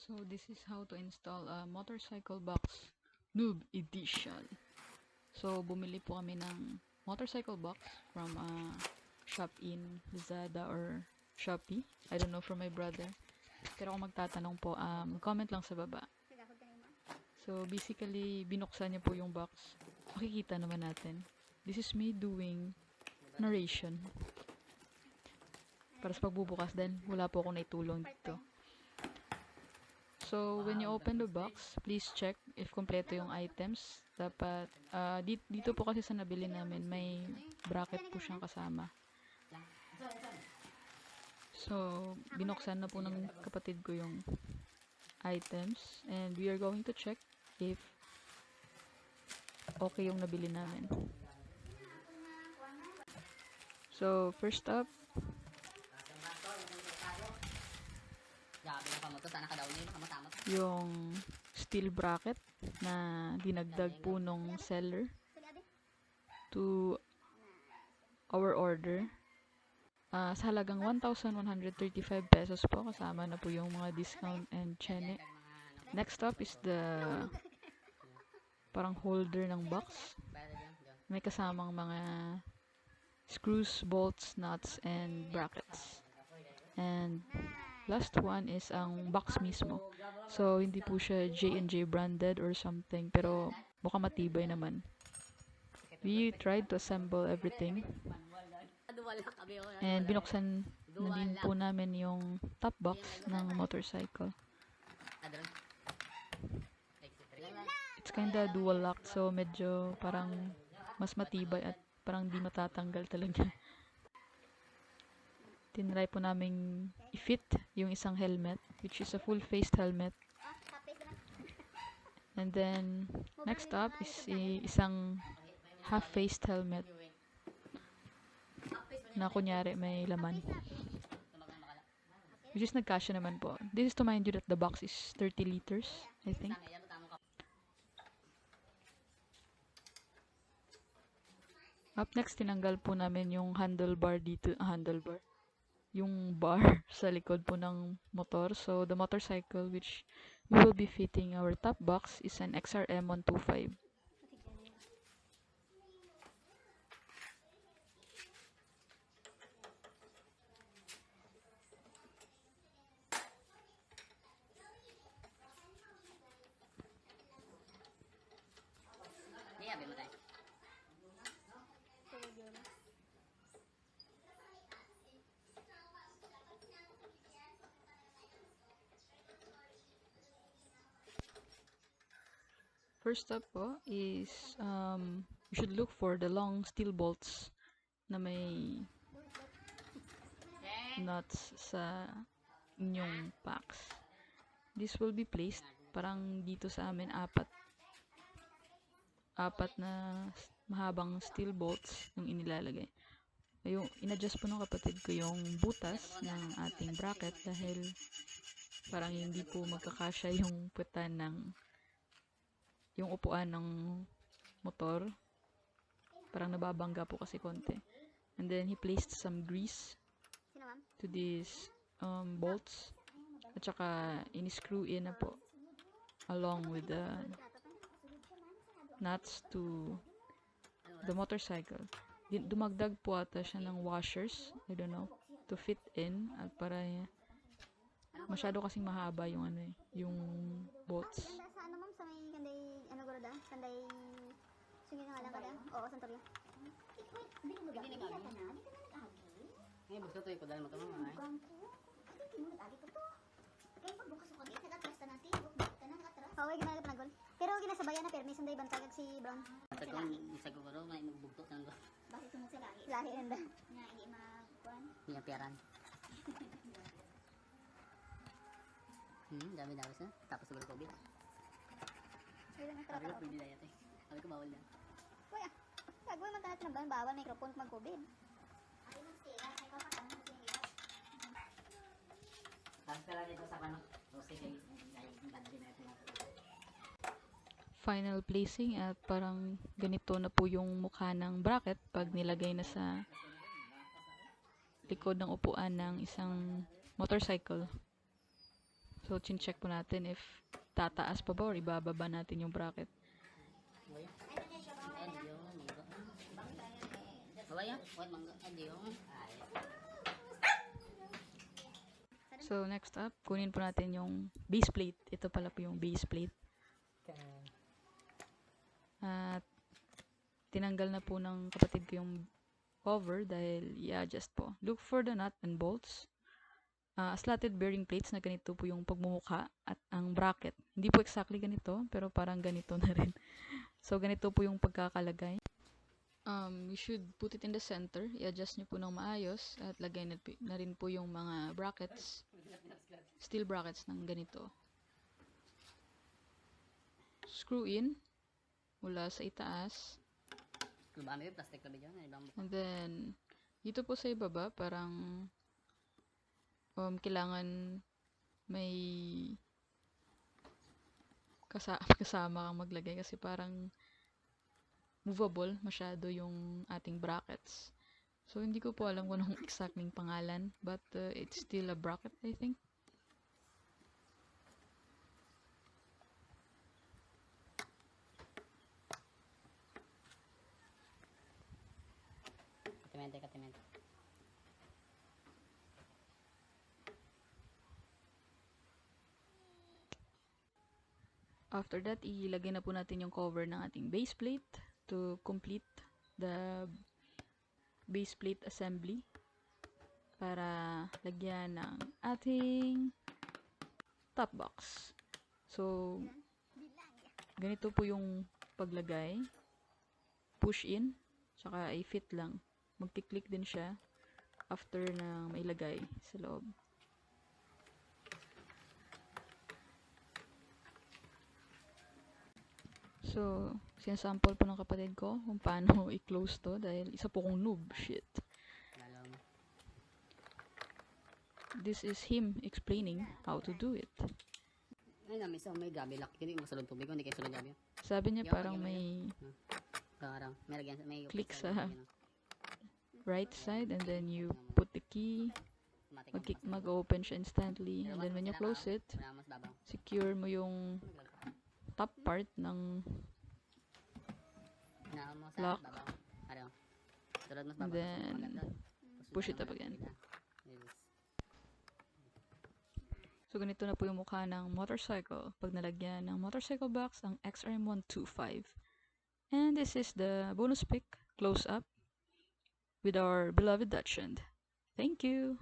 So this is how to install a motorcycle box noob edition. So bumili po kami ng motorcycle box from Shoppee in Lazada or Shoppee. I don't know, from my brother. Pero kung magtatanong po, comment lang sa baba. So basically, binuksan niya po yung box. Makikita naman natin. This is me doing narration. Para sa pagbubukas dahil wala po akong naitulong dito. So, when you open the box, please check if kompleto yung items. Dapat, dito po kasi sa nabili namin, may bracket po siyang kasama. So, binuksan na po ng kapatid ko yung items. And we are going to check if okay yung nabili namin. So, first up, yung steel bracket na dinagdag po nung seller to our order. Sa halagang 1,135 pesos po, kasama na po yung mga discount and chene. Next up is the parang holder ng box. May kasamang mga screws, bolts, nuts, and brackets. And last one is ang box mismo. So, hindi po siya J&J branded or something, pero mukhang matibay naman. We tried to assemble everything. And binuksan na din po namin yung top box ng motorcycle. It's kinda dual locked, so medyo parang mas matibay at parang di matatanggal talaga. Tinry po namin i-fit yung isang helmet, which is a full-faced helmet. And then, next up is isang half-faced helmet na kunyari may laman. Which is nagkasya naman po. This is to mind you that the box is 30 liters, I think. Up next, tinanggal po namin yung handlebar dito. Handlebar. Yung bar sa likod po ng motor. So, the motorcycle which we will be fitting our top box is an XRM 125. First up po is you should look for the long steel bolts na may nuts sa inyong packs. This will be placed parang dito sa amin apat na mahabang steel bolts yung inilalagay. Yung inadjust po ng kapatid ko yung butas ng ating bracket dahil parang hindi po magkakasya yung putan ng yung upuan ng motor. Parang nababangga po kasi konti. And then he placed some grease to these bolts. At saka in-screw in na po along with the nuts to the motorcycle. Dumagdag po ata siya ng washers, I don't know, to fit in at para masyado kasing mahaba yung yung bolts. Sanday sungin nga lang kada. Oo, santoryo. Ini bukti tuh ikut dalam motor mama. Oo, gimana ka panagol. Pero ginasabayan na permi sanday bantagag si Brown. Sa guguro may magbugto tang go. Bakit tungod sa lahi? Lahi anda. Nga hindi magkuan. Iya piaran. Dami dawas na. Tapos siguro COVID. Ay lang Sabi ko pwede dayat eh. Sabi ko bawal na. Kuya, gagawin man tayo ng bawal microphone kung mag-COVID. Tapos pala dito sa pano. Final placing at parang ganito na po yung mukha ng bracket pag nilagay na sa likod ng upuan ng isang motorcycle. So, chin-check po natin if tataas pa ba or ibababa natin yung bracket. So, next up, kunin po natin yung base plate. Ito pala po yung base plate. At tinanggal na po ng kapatid ko yung cover dahil i-adjust po. Look for the nut and bolts. Slatted bearing plates na ganito po yung pagmumukha at ang bracket. Hindi po exactly ganito, pero parang ganito na rin. So, ganito po yung pagkakalagay. You should put it in the center. I-adjust nyo po ng maayos at lagay na rin po yung mga brackets. Steel brackets ng ganito. Screw in mula sa itaas. And then, dito po sa ibaba, parang kailangan may kasama kang maglagay kasi parang movable masyado yung ating brackets. So, hindi ko po alam kung anong exacting pangalan, but it's still a bracket, I think. Katimente. After that, ilagay na po natin yung cover ng ating base plate to complete the base plate assembly para lagyan ng ating top box. So, ganito po yung paglagay. Push in, tsaka i-fit lang. Magkiklik din siya after na mailagay sa loob. So, sinasample po ng kapatid ko kung paano i-close to dahil isa po kong noob. Shit. This is him explaining how to do it. Ay namin sa may gabi laki hindi mo sulod tubig hindi kay sulod gabi. Sabi niya parang may click sa right side and then you put the key, mag-open siya instantly, and then when you close it, secure mo yung top part ng lock, and then push it up again. So, ganito na po yung mukha ng motorcycle pag nalagyan ng motorcycle box ang XRM125. And this is the bonus pic close up with our beloved Dachshund. Thank you!